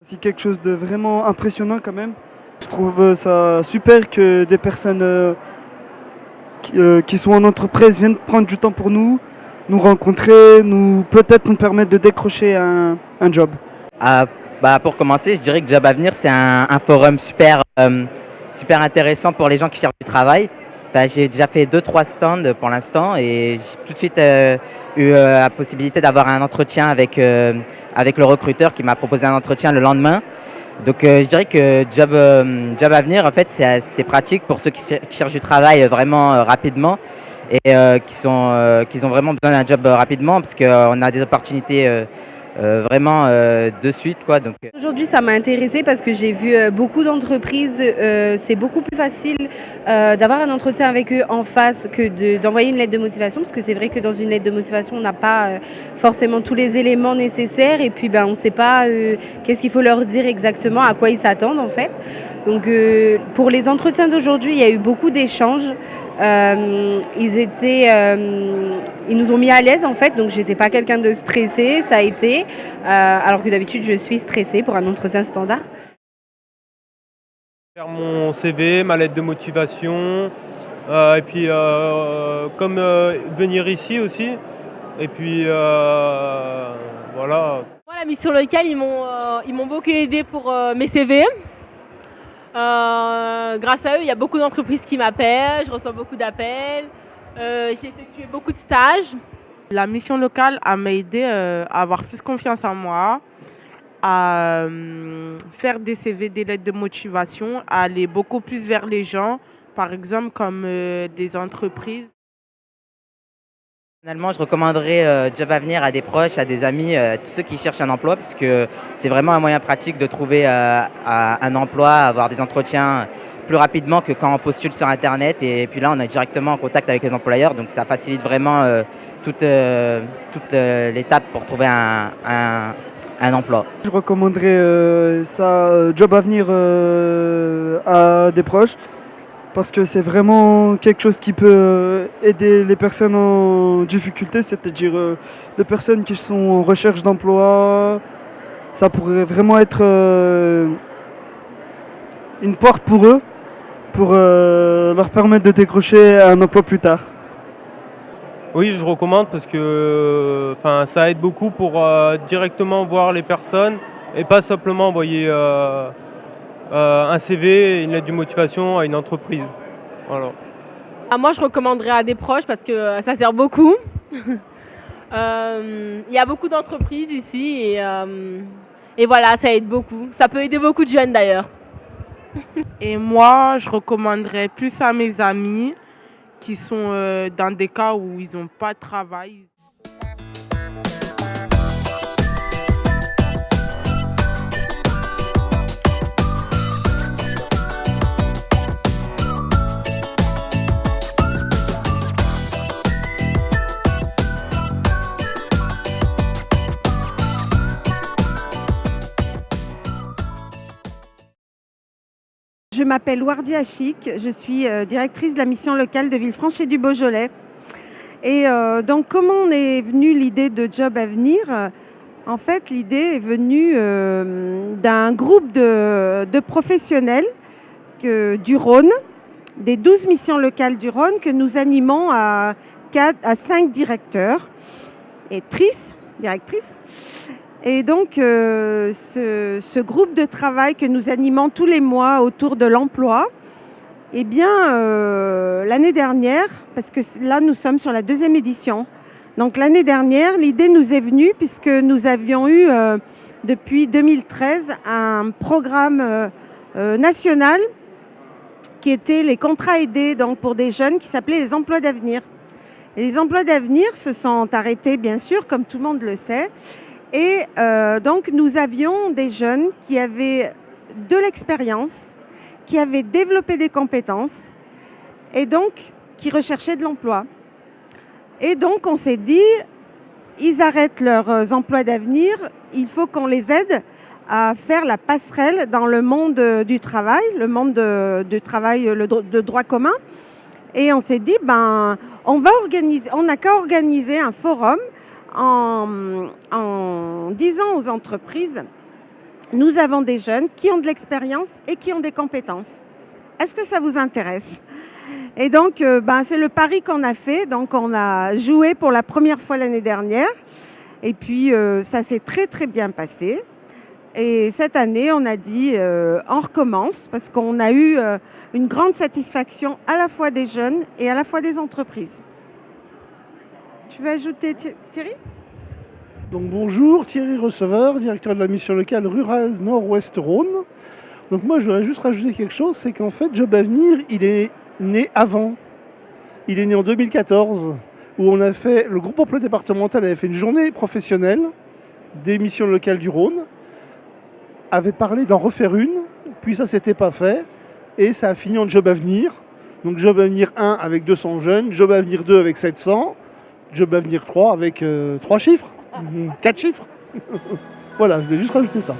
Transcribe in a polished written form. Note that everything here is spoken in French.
C'est quelque chose de vraiment impressionnant quand même. Je trouve ça super que des personnes qui sont en entreprise viennent prendre du temps pour nous rencontrer, peut-être nous permettre de décrocher un job. Ah, pour commencer, je dirais que Job Avenir, c'est un forum super intéressant pour les gens qui cherchent du travail. Enfin, j'ai déjà fait 2-3 stands pour l'instant et j'ai tout de suite eu la possibilité d'avoir un entretien avec le recruteur qui m'a proposé un entretien le lendemain. Donc je dirais que Job Avenir, en fait, c'est pratique pour ceux qui cherchent du travail vraiment rapidement et qui ont vraiment besoin d'un job rapidement parce qu'on a des opportunités vraiment de suite, quoi. Donc, Aujourd'hui, ça m'a intéressée parce que j'ai vu beaucoup d'entreprises. C'est beaucoup plus facile d'avoir un entretien avec eux en face que d'envoyer une lettre de motivation, parce que c'est vrai que dans une lettre de motivation, on n'a pas forcément tous les éléments nécessaires et puis on ne sait pas qu'est-ce qu'il faut leur dire exactement, à quoi ils s'attendent en fait. Donc pour les entretiens d'aujourd'hui, il y a eu beaucoup d'échanges. Ils nous ont mis à l'aise en fait, donc j'étais pas quelqu'un de stressé, ça a été, alors que d'habitude je suis stressée pour un entretien standard. Faire mon CV, ma lettre de motivation, et puis comme venir ici aussi. Et puis voilà. Moi, la mission locale, ils m'ont beaucoup aidé pour mes CV. Grâce à eux, il y a beaucoup d'entreprises qui m'appellent, je reçois beaucoup d'appels. J'ai effectué beaucoup de stages. La mission locale m'a aidé à avoir plus confiance en moi, à faire des CV, des lettres de motivation, à aller beaucoup plus vers les gens, par exemple comme des entreprises. Finalement, je recommanderais Job Avenir à des proches, à des amis, tous ceux qui cherchent un emploi, puisque c'est vraiment un moyen pratique de trouver un emploi, avoir des entretiens plus rapidement que quand on postule sur Internet. Et puis là, on est directement en contact avec les employeurs, donc ça facilite vraiment toute l'étape pour trouver un emploi. Je recommanderais Job Avenir à des proches, parce que c'est vraiment quelque chose qui peut aider les personnes en difficulté, c'est-à-dire les personnes qui sont en recherche d'emploi. Ça pourrait vraiment être une porte pour eux, pour leur permettre de décrocher un emploi plus tard. Oui, je recommande parce que ça aide beaucoup pour directement voir les personnes et pas simplement envoyer un CV et une lettre de motivation à une entreprise. Voilà. Moi, je recommanderais à des proches parce que ça sert beaucoup. Il y a beaucoup d'entreprises ici et voilà, ça aide beaucoup. Ça peut aider beaucoup de jeunes d'ailleurs. Et moi, je recommanderais plus à mes amis qui sont dans des cas où ils n'ont pas de travail. Je m'appelle Wardi Achik, je suis directrice de la mission locale de Villefranche et du Beaujolais. Et donc comment on est venu l'idée de Job Avenir? En fait, l'idée est venue d'un groupe de professionnels du Rhône, des 12 missions locales du Rhône, que nous animons à 5 directeurs et directrices. Et donc, ce groupe de travail que nous animons tous les mois autour de l'emploi, eh bien, l'année dernière, parce que là, nous sommes sur la 2e édition. Donc, l'année dernière, l'idée nous est venue puisque nous avions eu, depuis 2013, un programme national qui était les contrats aidés donc, pour des jeunes qui s'appelait les emplois d'avenir. Et les emplois d'avenir se sont arrêtés, bien sûr, comme tout le monde le sait. Et donc, nous avions des jeunes qui avaient de l'expérience, qui avaient développé des compétences et donc qui recherchaient de l'emploi. Et donc, on s'est dit, ils arrêtent leurs emplois d'avenir, il faut qu'on les aide à faire la passerelle dans le monde du travail, le monde du travail de droit commun. Et on s'est dit, on n'a qu'à organiser un forum en disant aux entreprises nous avons des jeunes qui ont de l'expérience et qui ont des compétences. Est-ce que ça vous intéresse? Et donc, c'est le pari qu'on a fait. Donc, on a joué pour la première fois l'année dernière. Et puis, ça s'est très, très bien passé. Et cette année, on a dit, on recommence parce qu'on a eu une grande satisfaction à la fois des jeunes et à la fois des entreprises. Tu veux ajouter, Thierry? Donc bonjour, Thierry Receveur, directeur de la mission locale rurale Nord-Ouest Rhône. Donc moi je voudrais juste rajouter quelque chose, c'est qu'en fait Job Avenir, il est né avant. Il est né en 2014, où le groupe emploi départemental avait fait une journée professionnelle des missions locales du Rhône, avait parlé d'en refaire une, puis ça s'était pas fait, et ça a fini en Job Avenir. Donc Job Avenir 1 avec 200 jeunes, Job Avenir 2 avec 700, Job Avenir 3 avec 3 chiffres. 4 chiffres. Voilà, je vais juste rajouter ça.